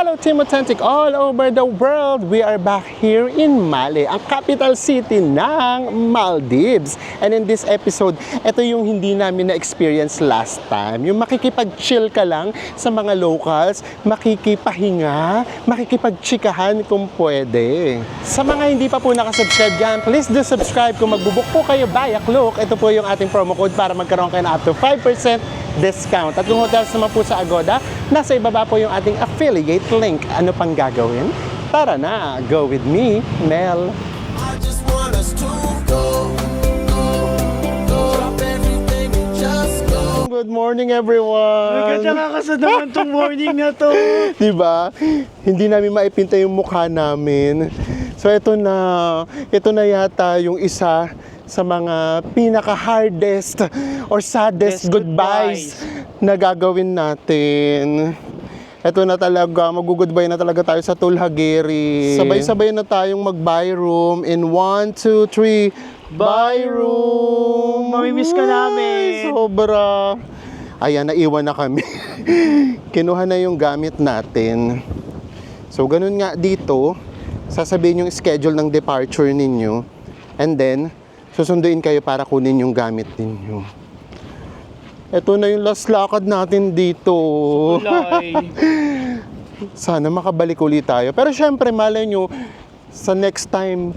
fellow Team Authentic all over the world. We are back here in Male, ang capital city ng Maldives. And in this episode, ito yung hindi namin na-experience last time. Yung makikipag-chill ka lang sa mga locals, makikipahinga, makikipag-chikahan kung pwede. Sa mga hindi pa po nakasubscribe dyan, please do subscribe. Kung magbubuk po kayo via Klook, ito po yung ating promo code para magkaroon kayo na up to 5% discount. At kung hotels naman po sa Agoda, nasa ibaba po yung ating affiliate link. Ano pang gagawin? Tara na, go with me, Mel. I just want us to go, drop everything and just go. Good morning, everyone! Maganda kakasad naman tong morning na to. Diba? Hindi namin maipinta yung mukha namin. So ito na yata yung isa sa mga pinaka-hardest or saddest goodbyes na gagawin natin. Ito na talaga, mag-goodbye na talaga tayo sa Tulhagiri. Sabay-sabay na tayong mag-buy room in 1, 2, 3. Buy room! Mamimiss ka namin. Sobra. Ayan, naiwan na kami. Kinuha na yung gamit natin. So, ganun nga dito, sasabihin yung schedule ng departure ninyo. And then, susunduin kayo para kunin yung gamit ninyo. Ito na yung last lakad natin dito. Kulay. Sana makabalik ulit tayo. Pero syempre, malay nyo, sa next time,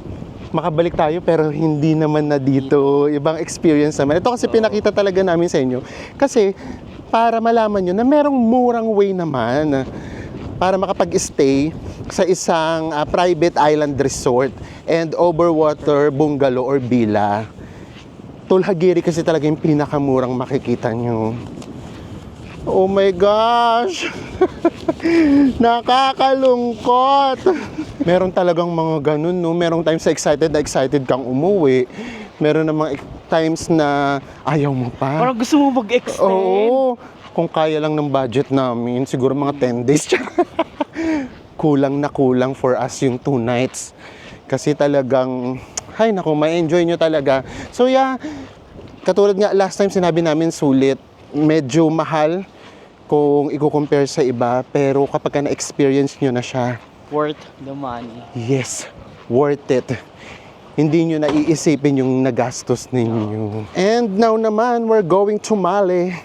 makabalik tayo pero hindi naman na dito. Ibang experience naman. Ito kasi pinakita talaga namin sa inyo. Kasi para malaman nyo na merong murang way naman para makapag-stay sa isang private island resort and overwater bungalow or villa. Tulhagiri kasi talaga yung pinakamurang makikita nyo. Oh my gosh! Nakakalungkot! Meron talagang mga ganun, no? Merong times na excited kang umuwi. Meron namang times na ayaw mo pa. Parang gusto mo mag-extend. Oo, kung kaya lang ng budget namin, siguro mga 10 days. Kulang na kulang for us yung 2 nights. Kasi talagang, ay naku, ma-enjoy nyo talaga. So yeah, katulad nga last time sinabi namin sulit, medyo mahal kung i-compare sa iba, pero kapag na-experience nyo na siya, Worth the money. yes, worth it. Hindi nyo naiisipin yung nagastos ninyo. And now naman, we're going to Male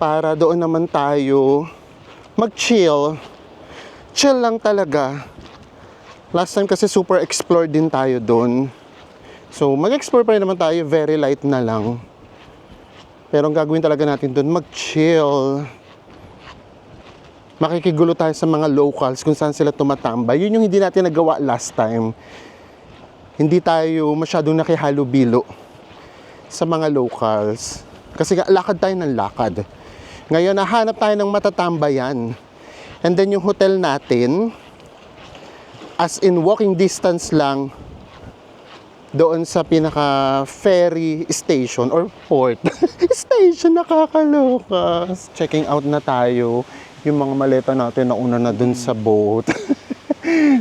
para doon naman tayo mag-chill. Chill lang talaga. Last time kasi super explore din tayo doon. So mag-explore pa rin naman tayo, very light na lang. Pero ang gagawin talaga natin doon, mag-chill. Makikigulo tayo sa mga locals kung saan sila tumatambay. Yun yung hindi natin nagawa last time. Hindi tayo masyadong nakihalubilo sa mga locals. Kasi lakad tayo ng lakad. Ngayon, nahanap tayo ng matatambayan. And then yung hotel natin, as in walking distance lang doon sa pinaka ferry station or port. Station, nakakaloka. Checking out na tayo. Yung mga maleta natin nauna na dun sa boat.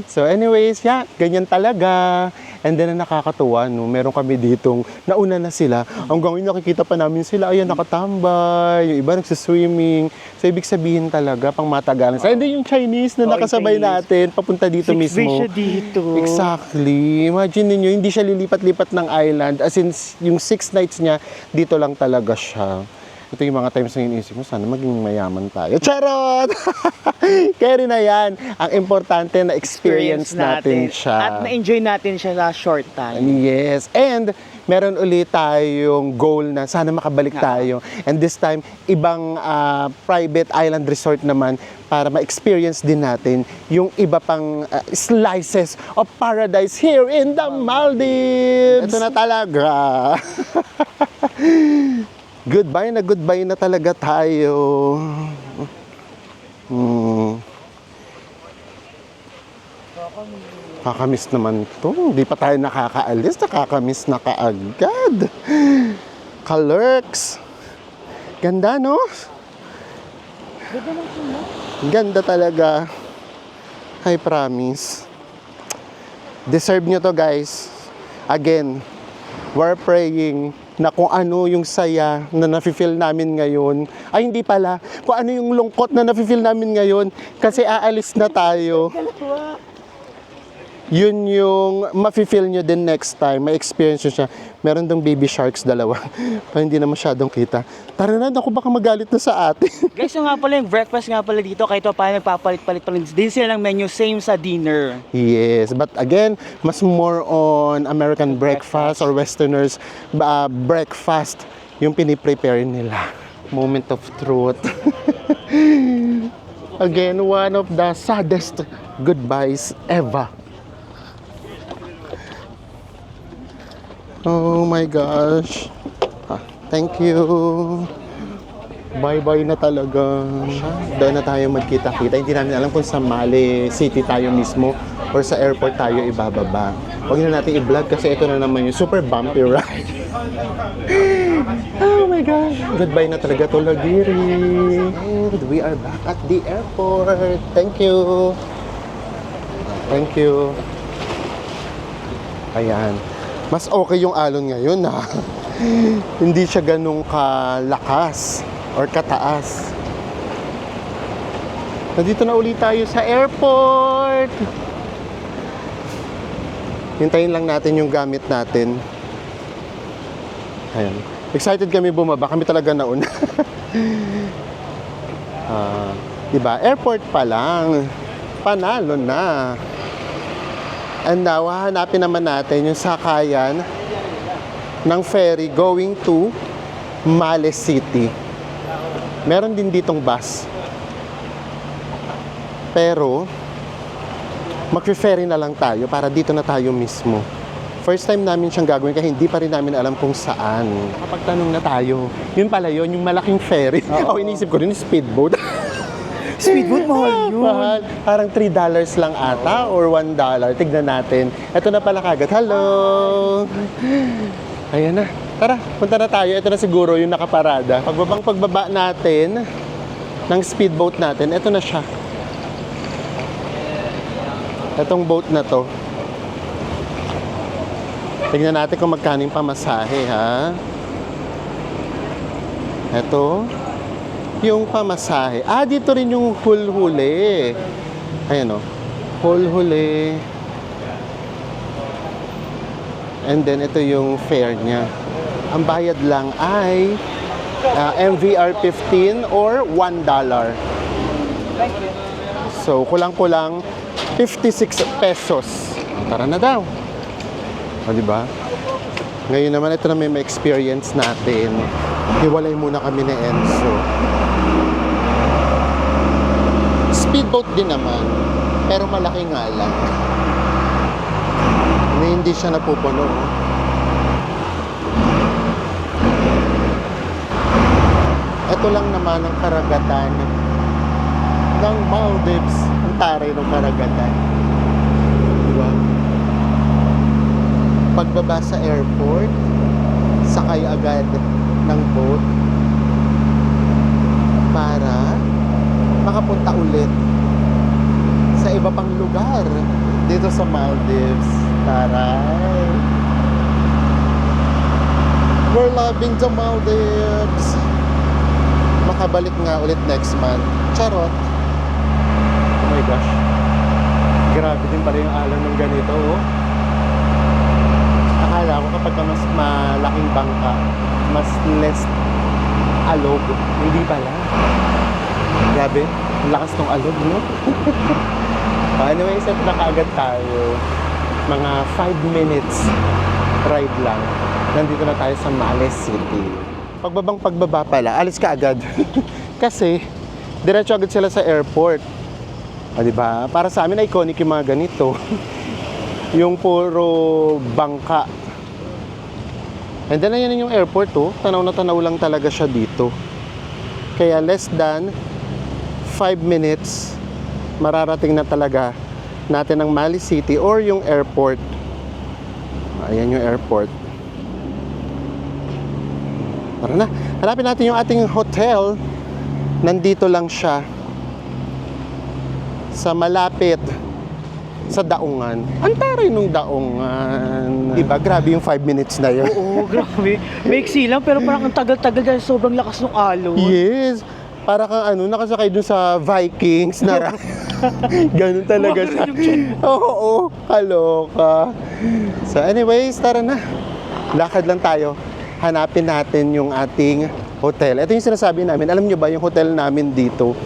So anyways, yeah, ganyan talaga. And then nakakatuwa, no? Meron kami ditong nauna na sila. Hanggang ngayon nakikita pa namin sila, ayan, nakatambay. Yung iba nagsiswimming. So ibig sabihin talaga, pang matagalan. And then yung Chinese na nakasabay natin, papunta dito mismo. Siya dito. Exactly. Imagine niyo, hindi siya lilipat-lipat ng island. As in, yung 6 nights niya, dito lang talaga siya. Ito yung mga times na iniisip mo, sana maging mayaman tayo. Charot! Kaya rin na yan. Ang importante na experience natin siya. At na-enjoy natin siya sa short time. Yes. And meron ulit tayong goal na sana makabalik tayo. And this time, ibang private island resort naman para ma-experience din natin yung iba pang slices of paradise here in the Maldives. Ito na talaga. Goodbye na talaga tayo. Kakamiss naman to. Hindi pa tayo nakakaalis. Nakakamiss na kaagad. Kalurks. Ganda, no? Ganda lang siya, no? Ganda talaga. I promise. Deserve nyo to, guys. Again, we're praying na kung ano yung saya na nafe-feel namin ngayon, ay hindi pala, kung ano yung lungkot na nafe-feel namin ngayon, kasi aalis na tayo. Yun yung mafe-feel nyo din next time, may experience nyo siya. Meron dong baby sharks dalawa, pa hindi na masyadong kita. Tara na, ako baka magalit na sa atin. Guys, yung nga pala yung breakfast nga pala dito, kahit pa paano nagpapalit-palit pa rin din sila ng menu, same sa dinner. Yes, but again, mas more on American breakfast or Westerners breakfast yung piniprepare nila. Moment of truth. Again, one of the saddest goodbyes ever. Oh my gosh. Thank you. Bye-bye na talaga. Doon na tayo magkita-kita. Hindi namin alam kung sa Mali City tayo mismo or sa airport tayo ibababa. Huwag na natin i-vlog kasi ito na naman yung super bumpy ride. Oh my gosh. Goodbye na talaga to Lagiri. And we are back at the airport. Thank you. Thank you. Ayan. Mas okay yung alon ngayon na hindi siya ganun kalakas or kataas. Nandito na ulit tayo sa airport. Hintayin lang natin yung gamit natin. Ayan. Excited kami bumaba. Kami talaga nauna. Diba? Airport pa lang. Panalo na. And now, hahanapin naman natin yung sakayan ng ferry going to Mali City. Meron din ditong bus. Pero, mag-ferry na lang tayo para dito na tayo mismo. First time namin siyang gagawin kaya hindi pa rin namin alam kung saan. Kapagtanong na tayo, yun pala yun, yung malaking ferry. Inisip ko rin, speedboat. Speedboat, mahal yun. Mahal. Parang $3 lang ata or $1. Tignan natin. Ito na pala kagad. Hello! Ayan na. Tara, punta na tayo. Ito na siguro yung nakaparada. Pagbaba natin ng speedboat natin, ito na siya. Itong boat na to. Tignan natin kung magkano yung pamasahe, ha? Ito. Yung pamasahe. Dito rin yung hulhuli. Ayan o. Hulhuli. And then, ito yung fare niya. Ang bayad lang ay MVR 15 or $1. So, kulang-kulang 56 pesos. Tara na daw. O, diba? Ngayon naman, ito na may experience natin. Hiwalay muna kami ni Enzo. Speedboat din naman, pero malaki nga lang. Hindi siya napupuno. Ito lang naman ang karagatan ng Maldives. Ang taray ng karagatan. Diba? Pagbaba sa airport, sakay agad ng boat para makapunta ulit sa iba pang lugar dito sa Maldives. Taray! We're loving the Maldives! Makabalik nga ulit next month. Charot! Oh my gosh! Grabe din pala yung alon ng ganito, oh. Akala ko kapag mas malaking bangka, mas less alog. Hindi pala. Grabe, ang lakas ng alog, no? Anyway, set na kaagad tayo. Mga 5 minutes ride lang. Nandito na tayo sa Mali City. Pagbaba pala, alis ka agad. Kasi, diretso agad sila sa airport. Diba? Para sa amin, iconic yung mga ganito. Yung puro bangka. And then, ayan yung airport, oh. Tanaw na tanaw lang talaga siya dito. Kaya less than 5 minutes, mararating na talaga natin ang Mali City or yung airport. Ayan yung airport. Tara na. Hanapin natin yung ating hotel. Nandito lang siya. Sa malapit sa Daungan. Ang taray nung Daungan. Diba? Grabe yung 5 minutes na yun. Oo, grabe. Maiksi lang, pero parang ang tagal-tagal dahil sobrang lakas ng alon. Yes. Para kang nakasakay dun sa Vikings na ganun talaga siya. Oo, kaloka. So anyways, tara na. Lakad lang tayo. Hanapin natin yung ating hotel. Ito yung sinasabi namin. Alam nyo ba, yung hotel namin dito,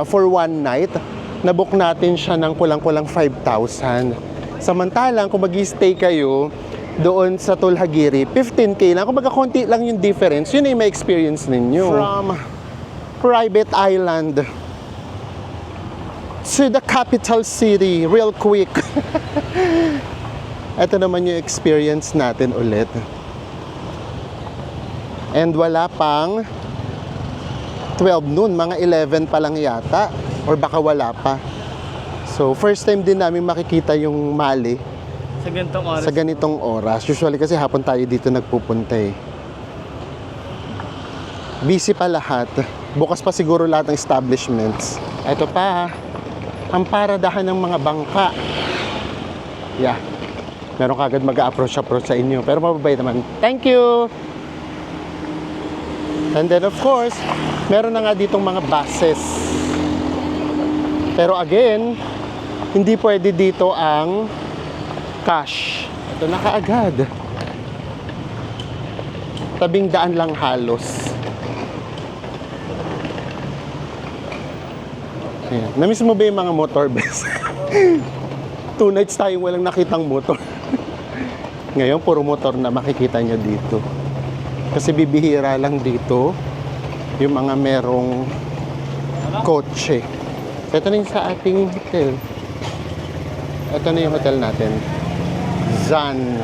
for one night, nabook natin siya ng kulang-kulang 5,000. Samantalang, kung mag-stay kayo doon sa Tulhagiri, 15K lang. Kung konti lang yung difference, yun ay may experience ninyo. From private island to the capital city, real quick. Ito naman yung experience natin ulit. And wala pang 12 noon, mga 11 pa lang yata. Or baka wala pa. So, first time din namin makikita yung Mali Sa ganitong oras. sa ganitong oras. Usually kasi hapon tayo dito nagpupunta eh. Busy pa lahat. Bukas pa siguro lahat ng establishments. Ito pa, ang paradahan ng mga bangka. Yeah. Meron kagad mag-approach sa inyo. Pero mababait naman. Thank you! And then of course, meron na nga ditong mga buses. Pero again, hindi pwede dito ang cash. Ito na kaagad. Tabing daan lang halos. Ayan. Namiss mo ba yung mga motor bus? 2 nights tayong walang nakitang motor. Ngayon, puro motor na makikita nyo dito. Kasi bibihira lang dito yung mga merong kotse. So, ito na yung sa ating hotel. Ito na yung hotel natin. Zan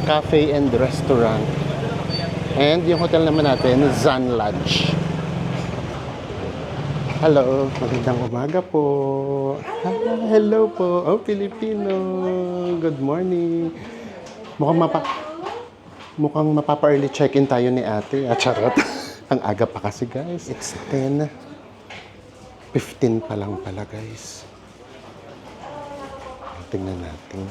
Cafe and Restaurant. And yung hotel naman natin, Zan Lodge. Hello, magandang umaga po. Hello po. Oh, Filipino. Good morning. Mukhang mapapa-early check-in tayo ni ate. Charot. Ang aga pa kasi, guys. It's 10:15 pa lang pala, guys. Tingnan natin.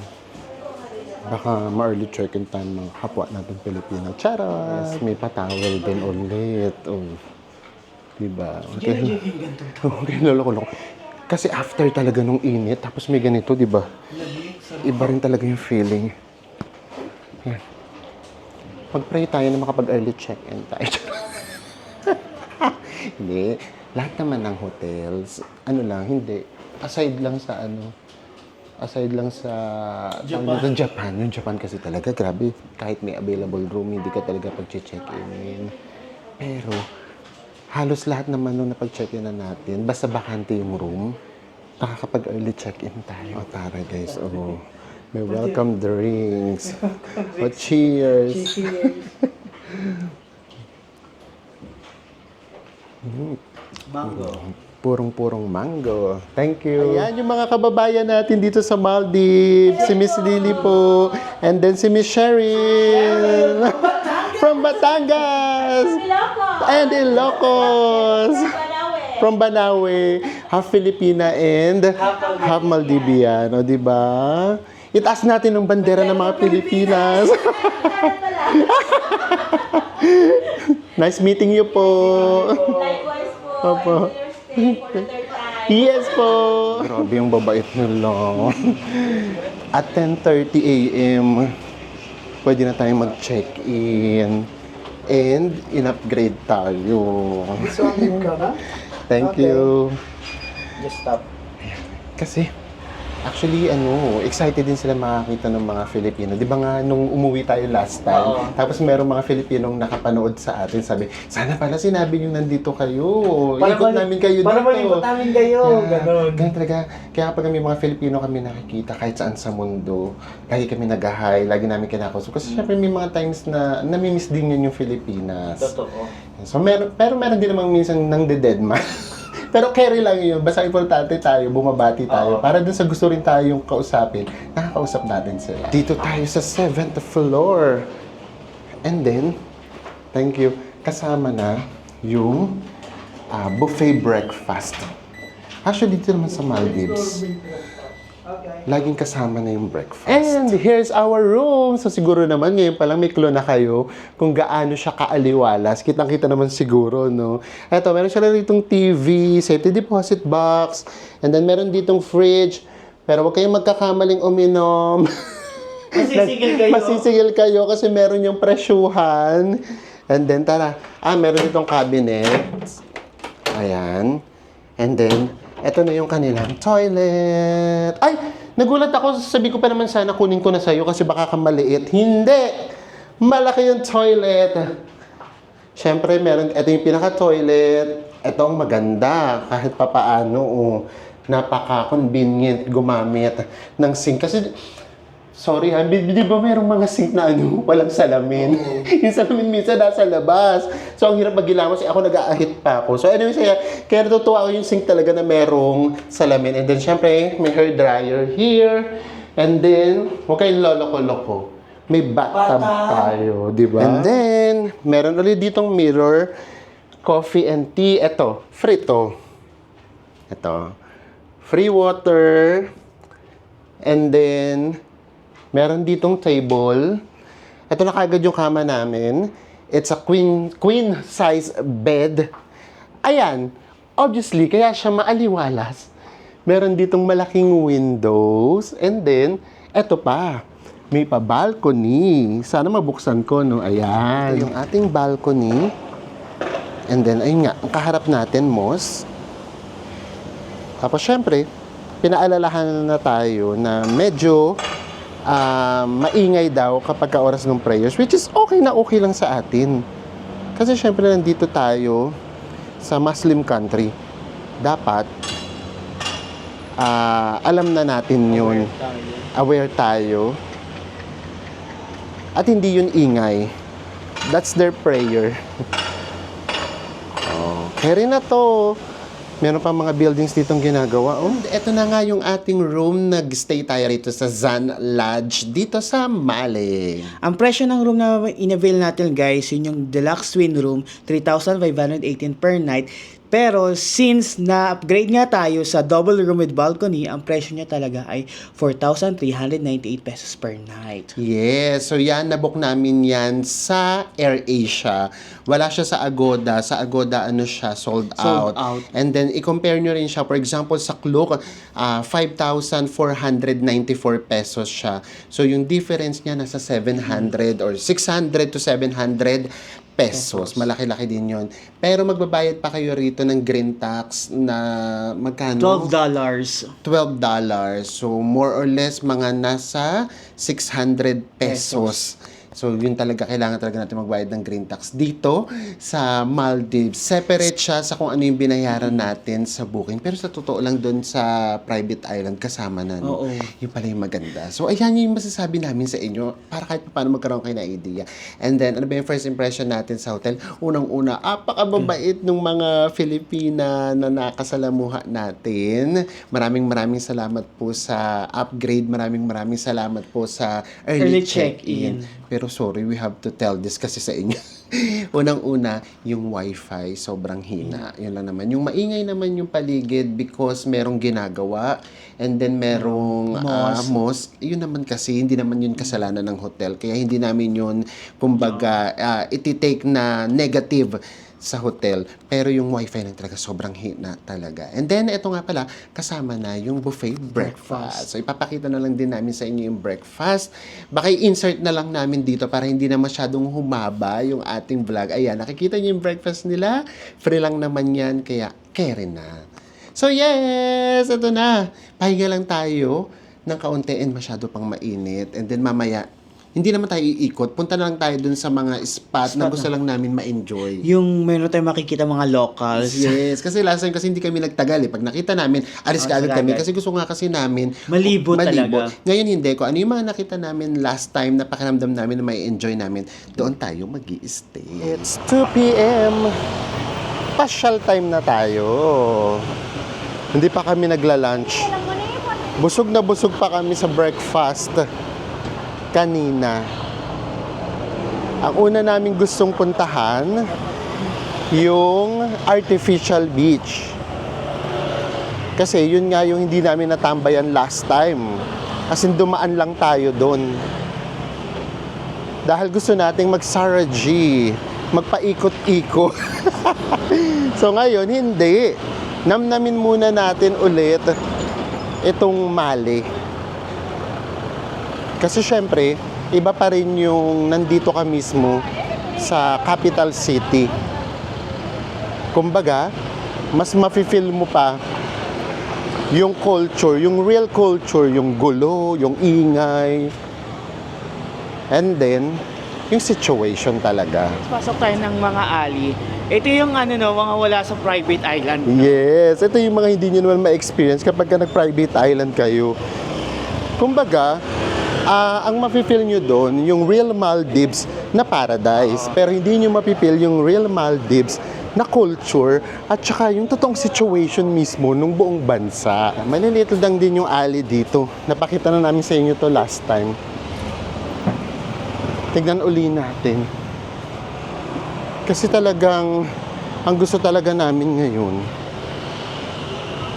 Baka ma-early check-in time ng kapwa natin Pilipino. Charot. Yes, may pa-towel din ulit. Oh. Diba? Okay. Okay, lolo. Kasi after talaga nung init, tapos may ganito, diba? Iba rin talaga yung feeling. Yan. Mag-pray tayo na makapag-early check-in tayo. Hindi. Lahat naman ng hotels, hindi. Aside lang sa Japan. Yung Japan kasi talaga, grabe. Kahit may available room, hindi ka talaga pag-check-in. Pero, halos lahat naman nung napag-check-in na natin, basta bakante yung room, nakakapag-early check-in tayo. O, tara guys, may welcome drinks. O, cheers! Mango. Purong-purong mango. Thank you. Ayan yung mga kababayan natin dito sa Maldives. Si Miss Lily po. And then si Miss Cheryl. From Batangas. And Ilocos. From Banawe. Half Filipina and half Maldivian. O, diba? Itaas natin ang bandera ng mga Pilipinas. Nice meeting you po. Likewise po. Opo. Stay for the third time. Yes po! Grabe yung babait nila. At 10:30 a.m., pwede na tayong mag-check-in. And in-upgrade tayo. Thank you. Just stop. Kasi, actually, excited din sila makakita ng mga Filipino. Di ba nga, nung umuwi tayo last time, tapos merong mga Filipinong nakapanood sa atin, sabi, sana pala sinabi nyo nandito kayo. Ikot namin kayo dito. Para malibot namin kayo. Ganon. Ganun talaga. Kaya pag kami mga Filipino kami nakikita kahit saan sa mundo, lagi kami nag-hi, lagi namin kinakausap. Kasi syempre may mga times na namimiss din yun yung Pilipinas. Totoo. So, pero meron din namang minsan nang deadman. Pero carry lang yun. Basta importante tayo, bumabati tayo. Para dun sa gusto rin tayong kausapin, nakakausap natin sila. Dito tayo sa 7th floor. And then, thank you, kasama na yung buffet breakfast. Actually, dito naman sa Maldives, laging kasama na yung breakfast. And here's our room. So siguro naman ngayon pa lang may clue na kayo kung gaano siya kaaliwalas. Kitang-kita naman siguro, no? Eto, meron siya rin ditong TV, safety deposit box, and then meron ditong fridge. Pero huwag kayong magkakamaling uminom. Masisigil kayo. Masisigil kayo kasi meron yung presyuhan. And then, tara. Meron ditong cabinet. Ayan. And then, eto na yung kanilang toilet. Ay! Nagulat ako. Sabi ko pa naman sana kunin ko na sa'yo kasi baka kamaliit. Hindi! Malaki yung toilet. Siyempre, meron, eto yung pinaka-toilet. Eto ang maganda. Kahit papaano, napaka-convenient gumamit ng sink. Kasi, sorry ha, di ba merong mga sink na walang salamin? Yung salamin minsan nasa labas. So, ang hirap maghilamos. Ako nag-aahit pa ako. So, anyway, kaya natutuwa ako yung sink talaga na merong salamin. And then, syempre, may hair dryer here. And then, huwag kayong loloko-loko. May bathtub tayo, di ba? And then, meron ulit ditong mirror, coffee and tea. Ito, free to. Ito. Free water. And then, meron ditong table. Ito na kagad yung kama namin. It's a queen size bed. Ayan. Obviously, kaya siya maaliwalas. Meron ditong malaking windows. And then, eto pa. May pa balcony. Sana mabuksan ko, no? Ayan. Ito yung ating balcony. And then, ayun nga. Ang kaharap natin, moss. Tapos, syempre, pinaalalahan na tayo na medyo maingay daw kapag oras ng prayers, which is okay na okay lang sa atin. Kasi syempre nandito tayo sa Muslim country. Dapat alam na natin yun. Aware tayo. At hindi yun ingay. That's their prayer. Okay rin na to. Meron pa mga buildings ditong ginagawa. Ito na nga yung ating room. Nag-stay tayo rito sa Zan Lodge dito sa Maling. Ang presyo ng room na in-avail natin guys, yun yung deluxe twin room, 3,518 per night. Pero since na-upgrade nga tayo sa double room with balcony, ang presyo niya talaga ay 4,398 pesos per night. Yes, so yan, nabook namin yan sa AirAsia. Wala siya sa Agoda. Sa Agoda, sold out. And then, i-compare nyo rin siya. For example, sa Klook, 5,494 pesos siya. So, yung difference niya nasa 700 or 600 to 700 pesos. Malaki-laki din yon. Pero magbabayad pa kayo rito ng green tax na magkano? $12. $12. So, more or less, mga nasa 600 pesos. So, yun talaga, kailangan talaga natin magbayad ng green tax. Dito, sa Maldives, separate siya sa kung ano yung binayaran natin sa booking. Pero sa totoo lang doon sa private island, kasama na. No? Oo. Yung pala yung maganda. So, ayan yung masasabi namin sa inyo para kahit paano magkaroon kayo ng idea. And then, ano ba yung first impression natin sa hotel? Unang-una, apakababait ng mga Filipina na nakasalamuha natin. Maraming salamat po sa upgrade. Maraming salamat po sa early check-in. Pero sorry, we have to tell this kasi sa inyo. Unang-una, yung wifi, sobrang hina. Yun lang naman. Yung maingay naman yung paligid because merong ginagawa and then merong mosque. Yun naman kasi, hindi naman yun kasalanan ng hotel. Kaya hindi namin yun, kumbaga, iti-take na negative sa hotel. Pero yung wifi lang talaga sobrang hina talaga. And then, ito nga pala, kasama na yung buffet breakfast. So, ipapakita na lang din namin sa inyo yung breakfast. Baka i-insert na lang namin dito para hindi na masyadong humaba yung ating vlog. Ayan, nakikita niyo yung breakfast nila. Free lang naman yan, kaya carry na. So, yes! Ito na. Pahinga lang tayo ng kaunti and masyado pang mainit. And then, mamaya, hindi naman tayo iikot. Punta na lang tayo dun sa mga spot na gusto lang namin ma-enjoy. Yung meron tayong makikita mga locals. Yes, kasi last time kasi hindi kami nagtagal eh. Pag nakita namin, alis ka agad kami. Kasi gusto nga kasi namin Malibot talaga. Ngayon hindi ko. Ano yung mga nakita namin last time na pakiramdam namin na may enjoy namin, doon tayo mag-i-stay. It's 2 p.m. Pasyal time na tayo. Hindi pa kami nagla-lunch. Busog na busog pa kami sa breakfast kanina. Ang una naming gustong puntahan, yung artificial beach. Kasi yun nga yung hindi namin natambayan last time. As in, dumaan lang tayo doon. Dahil gusto nating mag-Sarah G, magpaikot-ikot. So ngayon, hindi. Namnamin muna natin ulit itong Mali. Kasi syempre, iba pa rin yung nandito ka mismo sa capital city. Kumbaga, mas mafe-feel mo pa yung culture, yung real culture, yung gulo, yung ingay. And then, yung situation talaga. Pasok tayo ng mga alley. Ito yung mga wala sa private island. Yes, ito yung mga hindi nyo naman ma-experience kapag ka nag-private island kayo. Kumbaga, ang mafe-feel nyo doon, yung real Maldives na paradise. Pero hindi nyo mafe-feel yung real Maldives na culture at saka yung totoong situation mismo ng buong bansa. Maliliit lang din yung alley dito. Napakita na namin sa inyo to last time. Tignan uli natin. Kasi talagang, ang gusto talaga namin ngayon,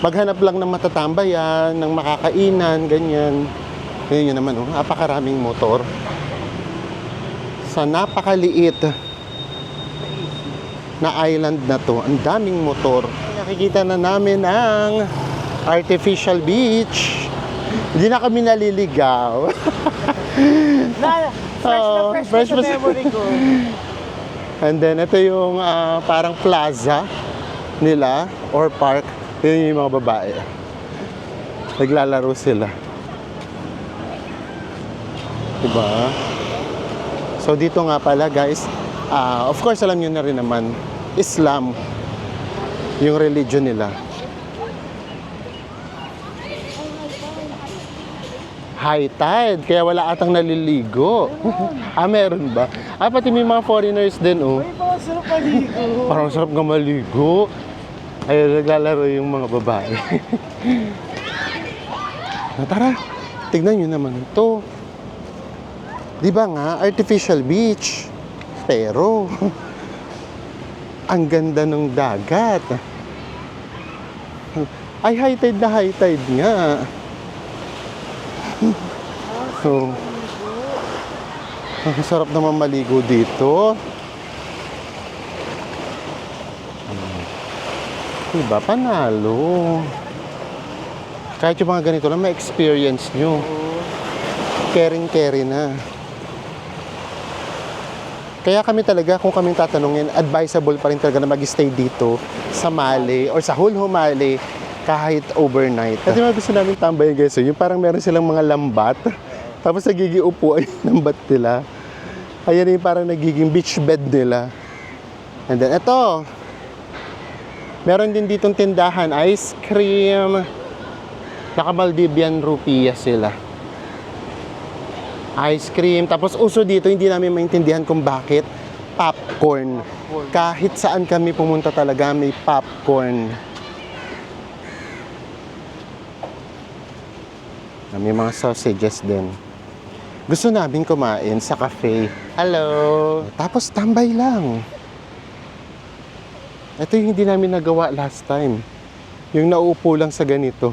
maghanap lang ng matatambayan, ng makakainan, ganyan. Ngayon yun naman, napakaraming motor. Sa napakaliit na island na to, ang daming motor. Nakikita na namin ang artificial beach. Hindi na kami naliligaw. Fresh na memory ko. And then, ito yung parang plaza nila or park. Yun yung mga babae. Naglalaro sila. Diba? So, dito nga pala, guys, of course, alam nyo na rin naman, Islam, yung religion nila. High tide, kaya wala atang naliligo. Meron ba? Pati may mga foreigners din, oh. Parang sarap maligo. Parang sarap nga maligo. Ay, naglalaro yung mga babae. Tara, tignan nyo naman ito. Di ba nga, artificial beach. Pero, ang ganda ng dagat. Ay, high tide nga. So, ang sarap naman maligo dito. Diba? Panalo. Kahit yung mga ganito lang, ma-experience nyo. Caring-carry na. Kaya kami talaga, kung kaming tatanungin, advisable pa rin talaga na mag-stay dito sa Mali or sa Hulhu Mali kahit overnight. Kasi mga gusto namin tambayan, guys, yung parang meron silang mga lambat, tapos nagiging upuan yung lambat nila. Ayan yung parang nagiging beach bed nila. And then, eto, meron din ditong tindahan, ice cream, naka-Maldivian rupiah sila. Ice cream, tapos uso dito, hindi namin maintindihan kung bakit, popcorn. Kahit saan kami pumunta talaga, may popcorn. May mga sausages din. Gusto namin kumain sa cafe. Hello! Tapos tambay lang. Ito yung hindi namin nagawa last time. Yung nauupo lang sa ganito.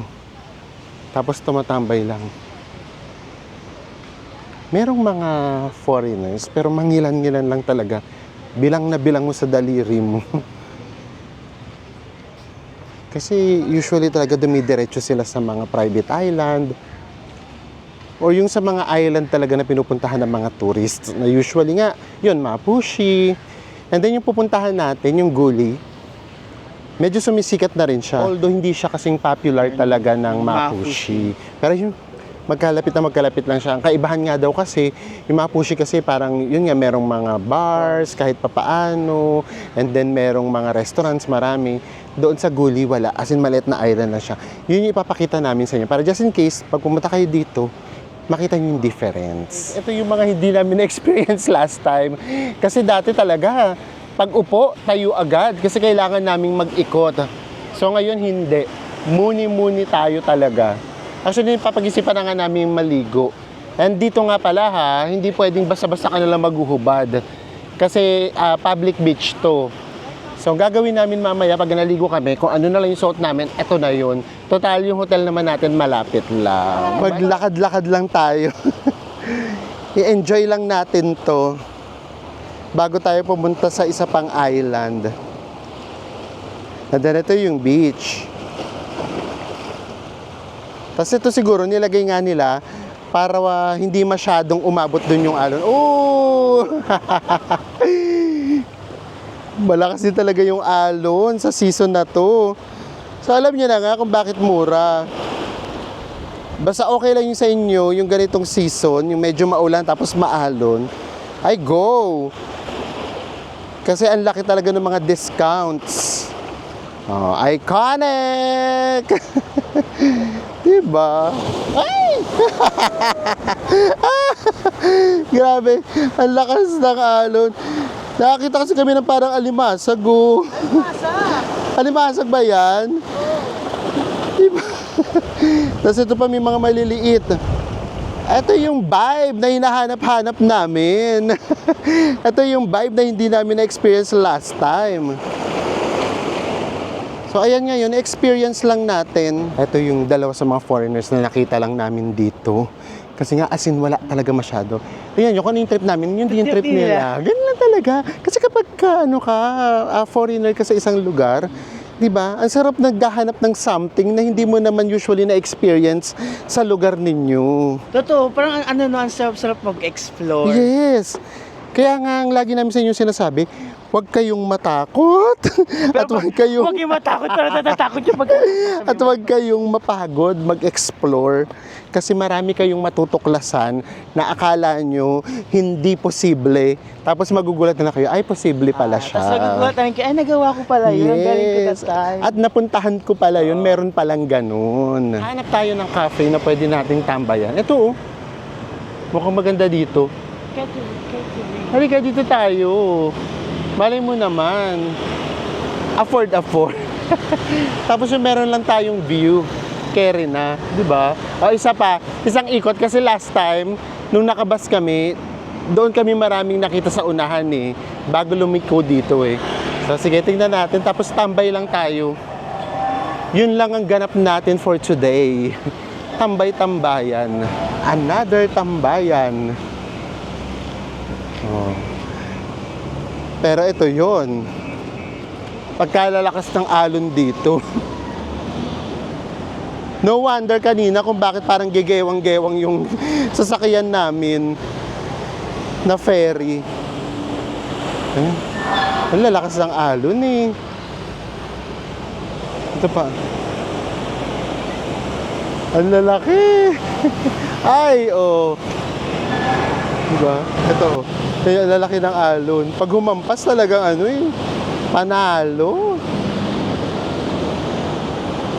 Tapos tumatambay lang. Merong mga foreigners, pero mangilan-ngilan lang talaga. Bilang na bilang mo sa daliri mo. Kasi usually talaga dumidiretso sila sa mga private island. O yung sa mga island talaga na pinupuntahan ng mga tourists. Na usually nga, yun, Mapushi. And then yung pupuntahan natin, yung Guli, medyo sumisikat na rin siya. Although hindi siya kasing popular talaga ng Mapushi. Pero yung magkalapit lang siya. Ang kaibahan nga daw kasi, yung Mapushi kasi parang, yun nga, merong mga bars, kahit papaano. And then merong mga restaurants, marami. Doon sa Guli, wala. As in, maliit na island na siya. Yun yung ipapakita namin sa inyo. Para just in case, pag pumunta kayo dito, makita nyo yung difference. Ito yung mga hindi namin na-experience last time. Kasi dati talaga, pag upo, tayo agad. Kasi kailangan naming mag-ikot. So ngayon, hindi. Muni-muni tayo talaga. Actually, papag-isipan na nga namin maligo. And dito nga pala ha, hindi pwedeng basta-basta ka nalang maghuhubad. Kasi public beach to. So, ang gagawin namin mamaya pag naligo kami, kung ano na lang yung suot namin, eto na yun. Total, yung hotel naman natin malapit lang. Maglakad-lakad lang tayo. I-enjoy lang natin to bago tayo pumunta sa isa pang island. And then ito yung beach. Tapos ito siguro nilagay nga nila para hindi masyadong umabot dun yung alon. Oh! Malakas din talaga yung alon sa season na to. So alam niyo na nga kung bakit mura. Basta okay lang yung sa inyo, yung ganitong season, yung medyo maulan tapos maalon, ay go! Kasi ang laki talaga ng mga discounts. Oh, iconic! Diba? Ay! Grabe, ang lakas ng alon. Nakakita kasi kami ng parang alimasag, oh. Alimasag ba yan? Diba? Tapos ito pa may mga maliliit. Ito yung vibe na hinahanap-hanap namin. Ito yung vibe na hindi namin na-experience last time. So ayan ngayon, experience lang natin. Ito yung dalawa sa mga foreigners na nakita lang namin dito. Kasi nga as in wala talaga masyado. Tingnan nyo kung ano yung trip namin, yun din yung trip nila. Ganun lang talaga. Kasi kapag foreigner ka sa isang lugar, di ba? Ang sarap naghahanap ng something na hindi mo naman usually na-experience sa lugar ninyo. Totoo, parang ang sarap-sarap mag-explore. Yes. Kaya nga ang lagi namin sa inyo sinasabi, huwag kayong matakot. At huwag kayong Huwag yung matakot, pero natatakot yung at huwag kayong mapagod mag-explore kasi marami kayong matutuklasan na akala nyo hindi posible. Tapos magugulat na kayo, ay posible pala siya. Tapos nagugulatan kayo, ay nagawa ko pala yun. Galing ko that time. At napuntahan ko pala yun, meron palang ganun. Hanap tayo ng cafe na pwede nating tambayan. Ito oh, mukhang maganda dito. Halika dito tayo. Malay mo naman. Afford. Tapos yung meron lang tayong view. Carry na, di ba? O isa pa, isang ikot kasi last time, nung nakabas kami, doon kami maraming nakita sa unahan eh. Bago lumiko dito eh. So sige, tingnan natin. Tapos tambay lang tayo. Yun lang ang ganap natin for today. Tambay-tambayan. Another tambayan. Oh. Pero ito yon. Pagkalalakas ng alon dito. No wonder kanina kung bakit parang gegewang-gewang yung sasakyan namin na ferry. Ang lalakas ng alon eh. Ito pa. Ang lalaki. Ay, oh. Diba? Ito. Kaya ang lalaki ng alon. Pag humampas talagang panalo.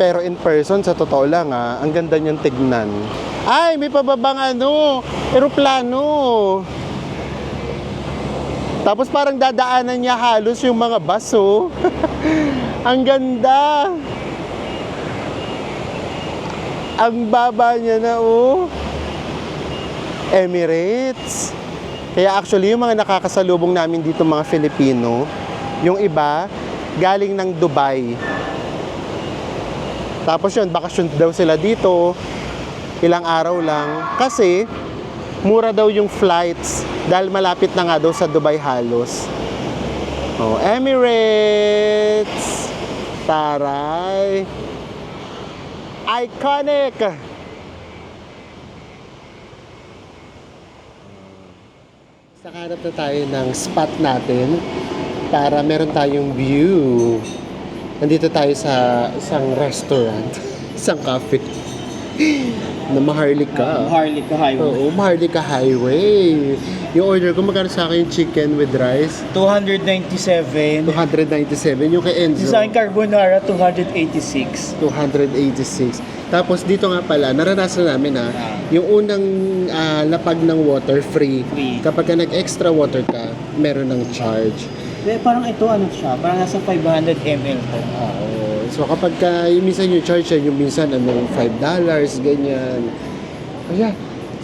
Pero in person, sa totoo lang ang ganda niyang tignan. Ay, may pababang eroplano. Tapos parang dadaanan niya halos yung mga bus, oh. Ang ganda. Ang baba niya na, oh. Emirates. Kaya actually, yung mga nakakasalubong namin dito, mga Filipino, yung iba, galing ng Dubai. Tapos yun, bakasyon daw sila dito, ilang araw lang. Kasi, mura daw yung flights dahil malapit na nga daw sa Dubai halos. Oh, Emirates! Taray! Iconic! Nakahanap na tayo ng spot natin para meron tayong view. Nandito tayo sa isang restaurant, isang cafe na Maharlika. Maharlika Highway. Oo, Maharlika Highway. Yung order ko, magkano sa akin yung chicken with rice? 297. 297. Yung kay Enzo, Yung sa akin carbonara, 286. 286. Tapos dito nga pala, naranasan namin yung unang lapag ng water free. Kapag ka nag-extra water ka, meron ng charge. Parang ito, siya? Parang nasa 500 ml po. Oo. So kapag yung minsan yung charge yung minsan $5, ganyan.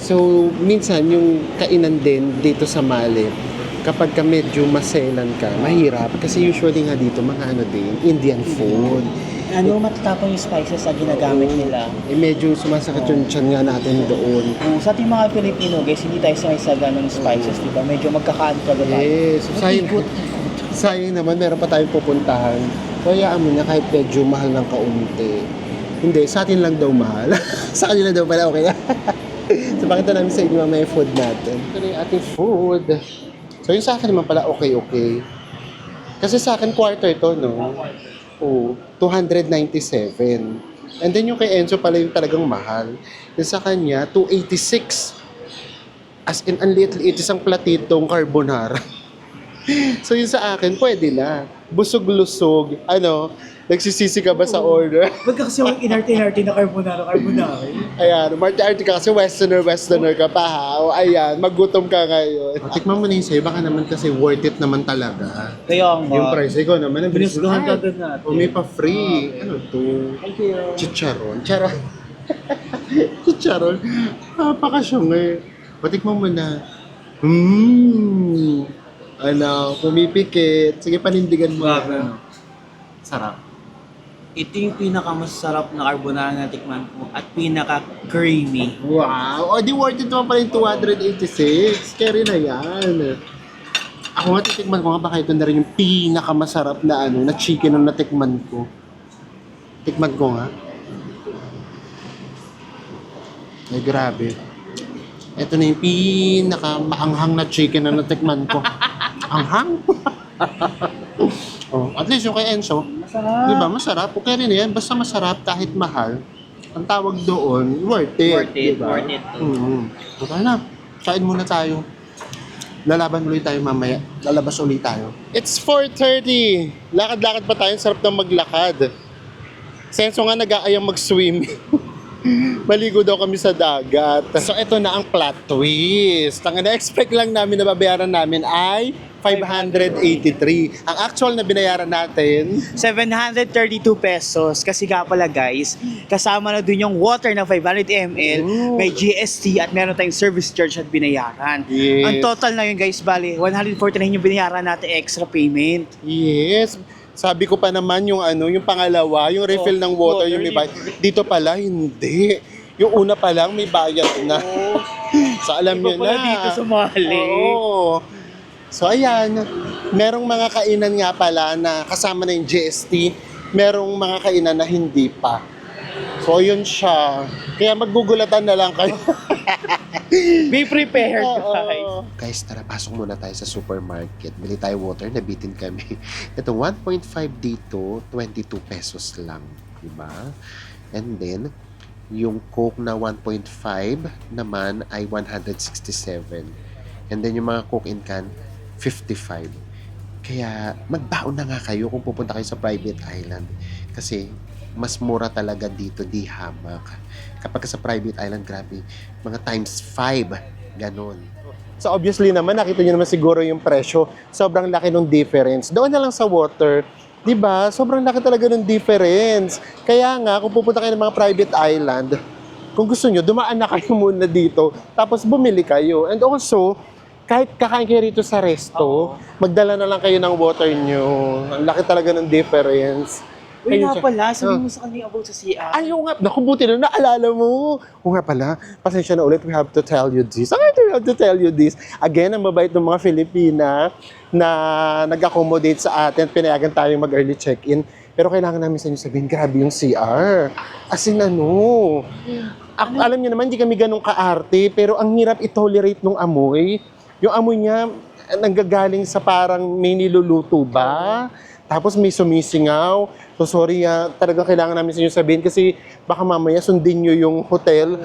So minsan yung kainan din dito sa Malib, kapag ka medyo maselan ka, mahirap. Kasi usually nga dito, mga ano din, Indian food. Ano, matatapang yung spices na ginagamit nila. Eh, medyo sumasakit yung tiyan nga natin doon. Sa ating mga Pilipino, guys, hindi tayo sanay sa ganong spices, di ba? Medyo magkakaano talaga tayo. Yes. So, sayang naman, meron pa tayong pupuntahan. So, hayaan mo na kahit medyo mahal ng kaunti. Hindi, sa atin lang daw mahal. Sa kanila daw pala, okay. So, pakita namin sa inyo mamaya yung food natin. Ito na yung ating food. So, yung sa akin naman pala, okay. Kasi sa akin, quarter to, no? Oo, 297. And then yung kay Enzo pala yung talagang mahal. Yung sa kanya, 286. As in, ang liit-liit isang platitong carbonara. So yung sa akin, pwede na. Busog-lusog. Ano, nagsisisi ka ba sa order? Ba't ka kasi yung inarte-inarte na carbonara? Ayan, Marte-arte ka kasi westerner ka pa ha. O ayan, magutom ka ngayon. Tikman mo na yung sa'yo, baka naman kasi worth it naman talaga. Kaya nga. Yung price, ikaw naman, ang bilis Binusgahan ka agad natin. O may pa free. Ano to? Thank you. Chicharon. Charon. Chicharon. Napakasyong eh. Patikman mo na. Ano, pumipikit. Sige, panindigan mo. Sarap. Ito yung pinakamasarap na carbonara na tikman ko at pinaka-creamy. Wow! O, di worth it naman pala yung 286. Carry na yan. Ako nga titikman ko nga baka ito na rin yung pinakamasarap na na chicken na natikman ko. Tikman ko nga. Ay, grabe. Ito na yung pinakamaanghang na chicken na natikman ko. Anghang? Oh, at least yung kay Enzo, Masarap. di ba, masarap. Okay rin yan. Basta masarap kahit mahal. Ang tawag doon, worth it. Worth it, diba? worth it. Okay na. Kain muna tayo. Lalaban ulit tayo mamaya. Lalabas ulit tayo. It's 4:30. Lakad-lakad pa tayo. Sarap na maglakad. Senso nga nag-aayang mag-swim. Maligo daw kami sa dagat. So, ito na ang plot twist. Ang na-expect lang namin na babayaran namin ay 583. Ang actual na binayaran natin, 732 pesos. Kasi nga pala guys, kasama na dun yung water na 500 ml, may GST at meron tayong service charge at binayaran. Yes. Ang total na yun guys, bali, 149 yung binayaran natin extra payment. yes. Sabi ko pa naman yung yung pangalawa, yung refill ng water, yung may bayad. Dito pala, hindi. Yung una pa lang, may bayad na. So, alam Iba nyo pala na. dito sa Mali. Oo. So, ayan. Merong mga kainan nga pala na kasama na yung GST. Merong mga kainan na hindi pa. So, yun siya. Kaya magugulatan na lang kayo. Be prepared Oo. guys. Guys, tara, pasok muna tayo sa supermarket. Bili tayo water, nabitin kami. Ito, 1.5 dito, 22 pesos lang. Diba? And then, yung Coke na 1.5 naman ay 167. And then, yung mga Coke in can, 55. Kaya, magbaon na nga kayo kung pupunta kayo sa private island. Kasi, mas mura talaga dito di hamak. Kapag sa private island, grabe, mga times 5, ganon. So obviously naman, nakita nyo naman siguro yung presyo. Sobrang laki ng difference. Doon na lang sa water, di ba? Sobrang laki talaga ng difference. Kaya nga, kung pupunta kayo ng mga private island, kung gusto nyo, dumaan na kayo muna dito, tapos bumili kayo. And also, kahit kakain kayo rito sa resto, magdala na lang kayo ng water nyo. Ang laki talaga ng difference. Uy Ayun nga siya. pala, sabihin mo sa kanya about sa CR. Ayaw nga. Naku, buti na naalala mo. O nga pala, pasensya na ulit. We have to tell you this. We have to tell you this. Again, ang mabait ng mga Filipina na nag-accommodate sa atin. Pinayagan tayong mag-early check-in. Pero kailangan namin sa inyo sabihin, grabe yung CR. As in alam niyo naman, hindi kami ganun kaarte. Pero ang hirap i-tolerate nung amoy. Yung amoy niya, nanggagaling sa parang may niluluto ba? Tapos may sumisingaw. So sorry, talagang kailangan namin sa inyo sabihin kasi baka mamaya sundin nyo yung hotel.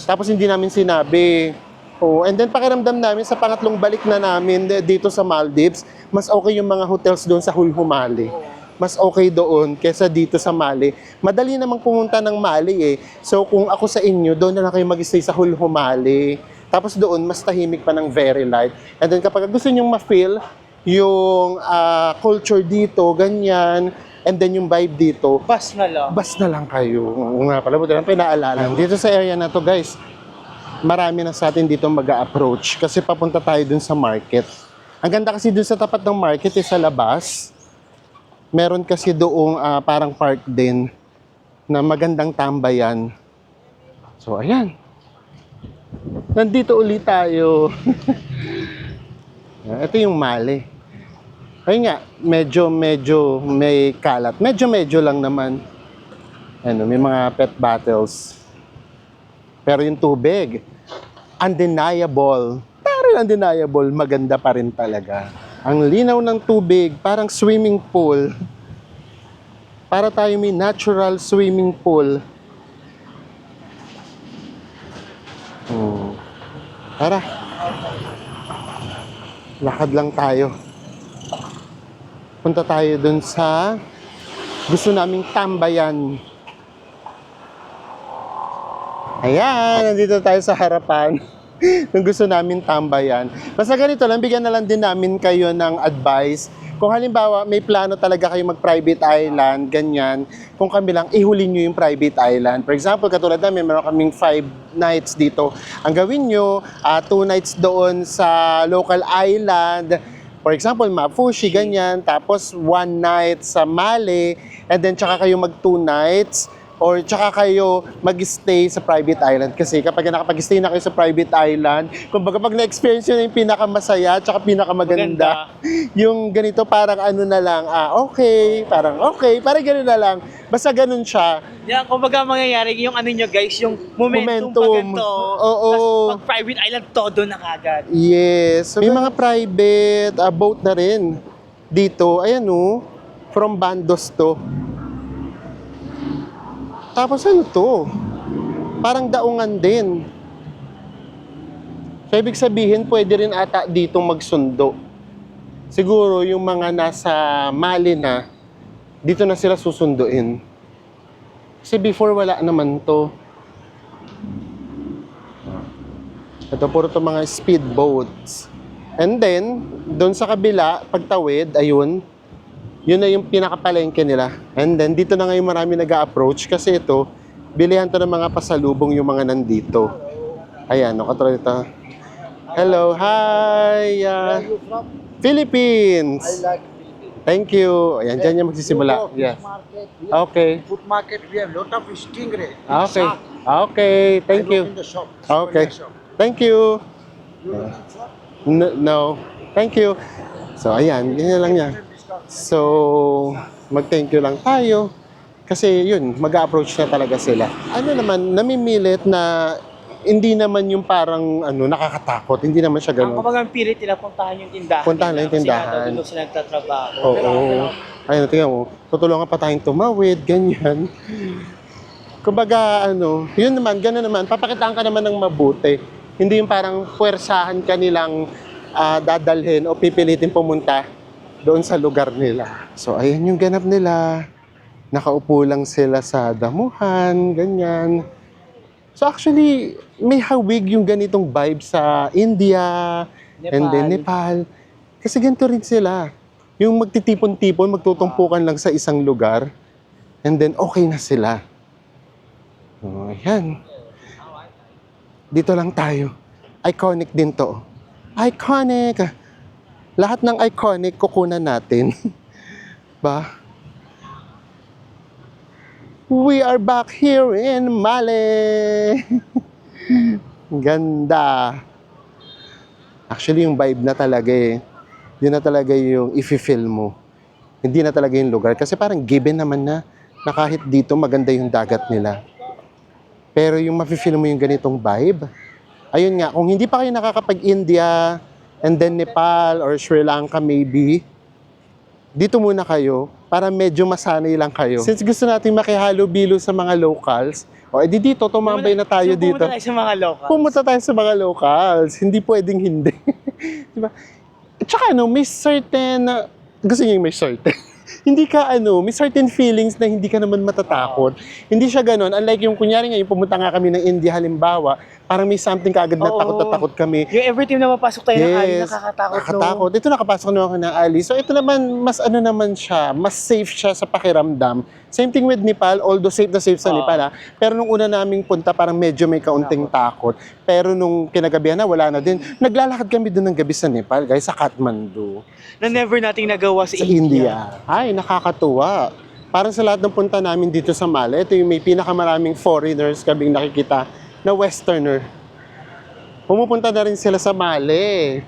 Tapos hindi namin sinabi. Oh, and then pakiramdam namin sa pangatlong balik na namin dito sa Maldives, mas okay yung mga hotels doon sa Hulhumali. Mas okay doon kesa dito sa Mali. Madali namang pumunta ng Mali eh. So kung ako sa inyo, doon na lang kayo mag-stay sa Hulhumali. Tapos doon, mas tahimik pa ng very light. And then kapag gusto nyo ma-feel yung culture dito, ganyan, and then yung vibe dito, Bas na lang kayo. Oo nga pala, buti lang pinaalala. Dito sa area na to guys, marami na sa atin dito mag-a-approach kasi papunta tayo dun sa market. Ang ganda kasi dun sa tapat ng market sa labas. Meron kasi doong parang park din na magandang tambayan. So, ayan. Nandito ulit tayo. Ito yung mali. Ayun nga, medyo may kalat. Medyo lang naman. Ano, may mga pet bottles. Pero yung tubig, undeniable. Parang undeniable, maganda pa rin talaga. Ang linaw ng tubig, parang swimming pool. Para tayo may natural swimming pool. Tara. Lakad lang tayo. Punta tayo dun sa gusto naming tambayan. Ayan, nandito tayo sa harapan ng gusto namin tambayan. Basta ganito lang, bigyan na lang din namin kayo ng advice. Kung halimbawa may plano talaga kayo mag-private island, ganyan, kung kami lang, ihuli nyo yung private island. For example, katulad namin, meron kaming 5 nights dito. Ang gawin nyo, 2 nights doon sa local island. For example, Mafushi, ganyan. Tapos 1 night sa Male. And then, tsaka kayo mag 2 nights. Or tsaka kayo mag-stay sa private island. Kasi kapag nakapag-stay na kayo sa private island, kumbaga pag na-experience nyo na yung pinakamasaya tsaka pinakamaganda, yung ganito parang ano na lang, okay, parang gano'n na lang. Basta gano'n siya. Yan, kumbaga mangyayari yung ano nyo guys, yung momentum. Pag Oo. Tapos pag private island, todo na kagad. Yes. May mga private boat na rin dito. Ayan from Bandos to. Tapos ano to? Parang daungan din. So, ibig sabihin, pwede rin ata dito magsundo. Siguro yung mga nasa Mali na, dito na sila susunduin. Kasi before wala naman to. Ito puro to mga speedboats. And then, doon sa kabila, pagtawid, ayun, yun na yung pinakapalengke nila. And then, dito na ngayon marami nag-a-approach kasi ito, bilihan to ng mga pasalubong yung mga nandito. Ayan, katulad ito. Hello, hi! Philippines! Thank you. Ayan, dyan yung magsisimula. Yes. Okay. Food market, we have lot of stingray. Okay. Shark. Okay, thank I you. work in the shop. Okay. Souvenir shop. Thank you. You work in the shop? No. Thank you. So, ayan, ganyan lang yan. So, mag-thank you lang tayo. Kasi yun, mag-approach na talaga sila. Ano naman, namimilit na hindi naman yung parang nakakatakot. Hindi naman siya Ang ganun. kumbaga pilit nila puntahan yung tindahan. Puntahan lang yung tindahan. Kasi doon sila nagtatrabaho. Oo. Ayun, tingnan mo. Tutulungan pa tayong tumawid, ganyan. Kumbaga, yun naman, gano'n naman. Papakitaan ka naman ng mabuti. Hindi yung parang puwersahan ka nilang dadalhin o pipilitin pumunta doon sa lugar nila. So, ayan yung ganap nila. Nakaupo lang sila sa damuhan, ganyan. So, actually, may hawig yung ganitong vibe sa India, and then Nepal. Kasi ganito rin sila. Yung magtitipon-tipon, magtutumpukan lang sa isang lugar, and then okay na sila. So, ayan. Dito lang tayo. Iconic din to. Iconic! Lahat ng iconic kukunan natin. Ba? We are back here in Male. Ganda. Actually, yung vibe na talaga yun na talaga yung i-feel mo. Hindi na talaga yung lugar. Kasi parang given naman na kahit dito maganda yung dagat nila. Pero yung mafe-feel mo yung ganitong vibe, ayun nga, kung hindi pa kayo nakakapag-India, and then Nepal or Sri Lanka maybe, dito muna kayo para medyo masanay lang kayo. Since gusto natin makihalo-bilo sa mga locals, edi dito, tumambay na tayo dito. Pumunta tayo sa mga locals. Pumunta tayo sa mga locals. Hindi pwedeng hindi. Diba? At saka may certain, gusto niyo yung may certain. Hindi ka may certain feelings na hindi ka naman matatakot. Hindi siya ganoon. Unlike yung kunyari ngayon, pumunta nga kami ng India halimbawa, parang may something kaagad na takot na takot kami. Yung every time na mapasok tayo ng alley, nakakatakot. Nakakatakot. Ito nakapasok naman ako ng alley. So ito naman, mas naman siya, mas safe siya sa pakiramdam Same thing with Nepal, although safe na safe sa Nepal pero nung una naming punta parang medyo may kaunting takot. Pero nung kinagabihan na wala na din. Naglalakad kami doon ng gabi sa Nepal, guys, sa Kathmandu, Na never nating nagawa sa sa India. Ay, nakakatuwa. Parang sa lahat ng punta namin dito sa Mali, ito yung may pinakamaraming foreigners kaming nakikita na westerner. Pumupunta na rin sila sa Mali.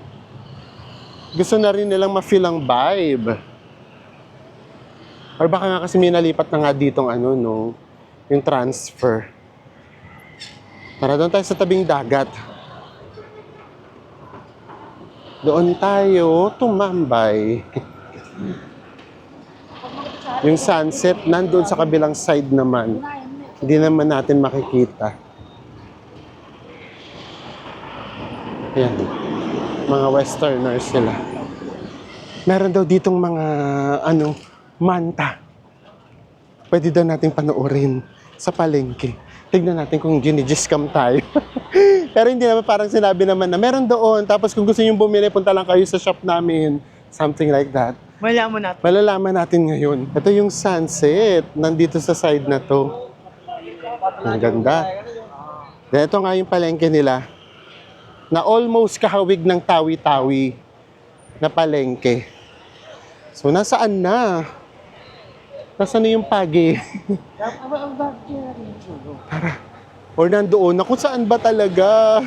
Gusto na rin nilang ma-feel ang vibe. Or baka nga kasi may nalipat na nga ditong ano, no, yung transfer. Tara, doon tayo sa tabing dagat. Doon tayo tumambay. Yung sunset, nandun sa kabilang side naman. Hindi naman natin makikita. Ayan. Mga westerners sila. Meron daw ditong mga, manta. Pwede daw nating panoorin sa palengke. Tignan natin kung gini-discount tayo. Pero hindi naman, parang sinabi naman na meron doon. Tapos kung gusto nyo bumili, punta lang kayo sa shop namin. Something like that. Malaman natin. Malalaman natin ngayon. Ito yung sunset. Nandito sa side na to. Ang ganda. Then ito nga yung palengke nila. Na almost kahawig ng tawi-tawi na palengke. So, nasaan na? Nasaan na yung pagi? Tara. Or nandoon na kung saan ba talaga?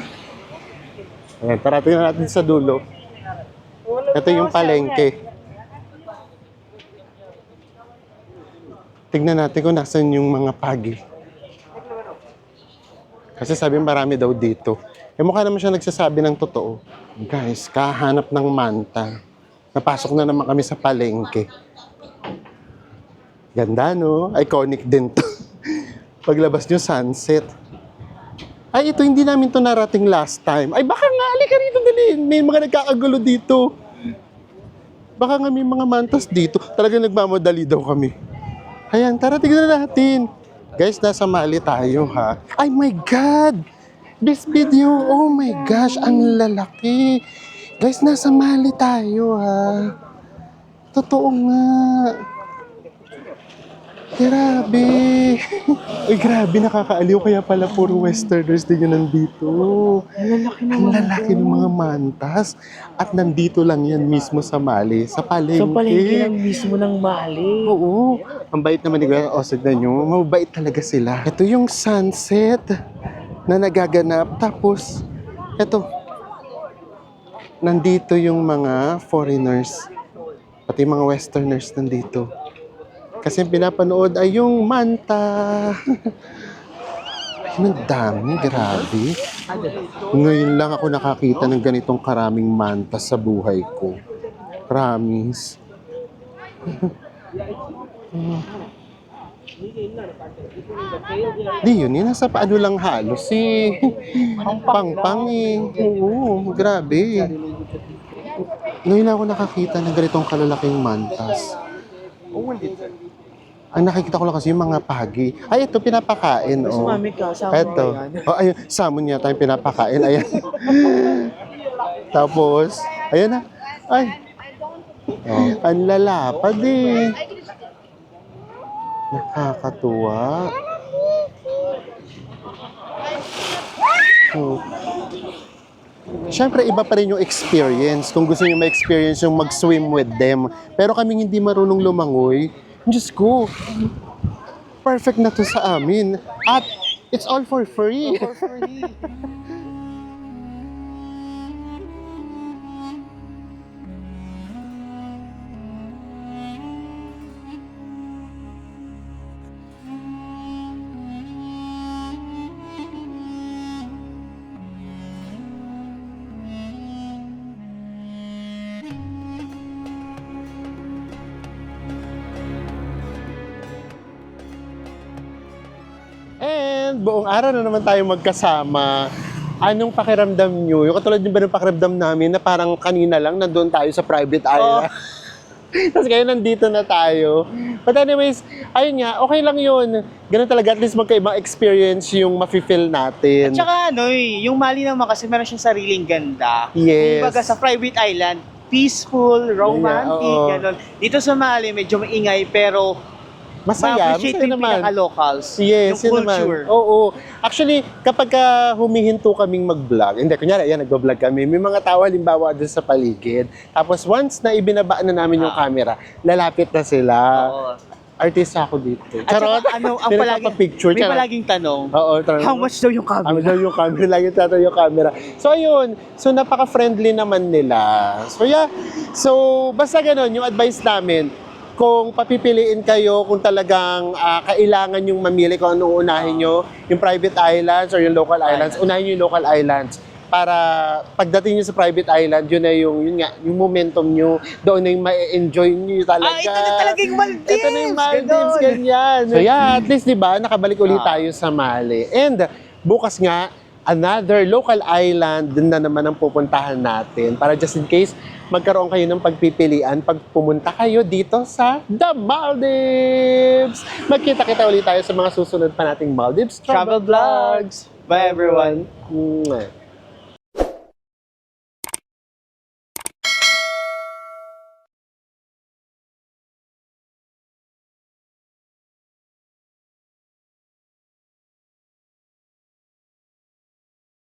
Ayan, tara, tingnan natin sa dulo. Ito yung palengke. Tignan natin kung nasan yung mga pagi. Kasi sabi marami daw dito. Eh mukha naman siya nagsasabi ng totoo. Guys, kahanap ng manta. Napasok na naman kami sa palengke. Ganda, no? Iconic din to. Paglabas nyo, sunset. Ay, ito, hindi namin to narating last time. Ay, baka nga, alika rito, dali. May mga nagkakagulo dito. Baka nga may mga mantas dito. Talagang nagmamadali daw kami. Ayan, tara, tignan natin. Guys, nasa Mali tayo, ha? Ay, my God! This video, oh my gosh, ang lalaki. Guys, nasa Mali tayo, ha? Totoo nga. Grabe. Ay, grabe, nakakaaliw. Kaya pala puro westerners din yun nandito. Ang lalaki ng mga mantas. At nandito lang yan mismo sa Mali, sa palengke. So, palengke lang mismo ng Mali. Oo. Ang bait naman ni Kuya. O, signan nyo. Mabait talaga sila. Ito yung sunset na nagaganap. Tapos, ito. Nandito yung mga foreigners. Pati mga westerners nandito. Kasi yung pinapanood ay yung manta. Ay, ang dami. Grabe. Ngayon lang ako nakakita ng ganitong karaming manta sa buhay ko. Promise. Di yun, nasa paano lang halos eh. Pang-pang eh. Oo, grabe. Ngayon lang ako nakakita ng ganitong kalalaking mantas. Ang nakikita ko lang kasi yung mga pagi. Ay, ito, pinapakain. Oh. Sumami ka, sama Ito. Oh, ayun, salmon yata yung pinapakain. Ayan. Tapos, ayan na. Ay. Oh, ang lalapad eh. Nakakatuwa. Oh. Siyempre, iba pa rin yung experience. Kung gusto nyo ma-experience yung mag-swim with them. Pero kaming hindi marunong lumangoy, Diyos ko, perfect na to sa amin. At it's all for free. And buong araw na naman tayo magkasama. Anong pakiramdam nyo? Yung katulad din ba ng pakiramdam namin na parang kanina lang nandun tayo sa private island. Tapos ngayon nandito na tayo. But anyways, ayun nga, okay lang yun. Ganun talaga, at least magkaibang experience yung mafe-feel natin. At saka yung Mali naman kasi meron siyang sariling ganda. Yes. Kumbaga sa private island, peaceful, romantic, Yeah, oo. gano'n. Dito sa Mali, medyo maingay, pero Masaya, ma-appreciate masaya yung naman. pinaka-locals. Yes, yung yun naman. culture. Oo. Actually, kapag humihinto kaming mag-vlog, hindi, kunyari, ayan, nag-vlog kami, may mga tao halimbawa doon sa paligid. Tapos once na ibinaba na namin yung camera, lalapit na sila. Oo. Artista ako dito. At saka, ang picture. may palaging tanong, Oo, how much daw yung Ano camera? daw yung camera, lagi tatayo yung camera. So, ayun. So, napaka-friendly naman nila. So, yeah. So, basta ganun, yung advice namin, kung papipiliin kayo, kung talagang kailangan yung mamili kung anong unahin nyo, yung private islands or yung local islands, unahin nyo yung local islands. Para pagdating nyo sa private island, yun na yun nga, yung momentum nyo, doon na yung ma-enjoy nyo talaga. Ito na talaga yung Maldives! Ito na yung Maldives, Ganon. ganyan. So yeah, at least diba, nakabalik ulit tayo sa Mali. And bukas nga, another local island din na naman ang pupuntahan natin para just in case magkaroon kayo ng pagpipilian pag pumunta kayo dito sa The Maldives. Magkita-kita ulit tayo sa mga susunod pa nating Maldives Travel vlogs! Bye everyone! Mwah.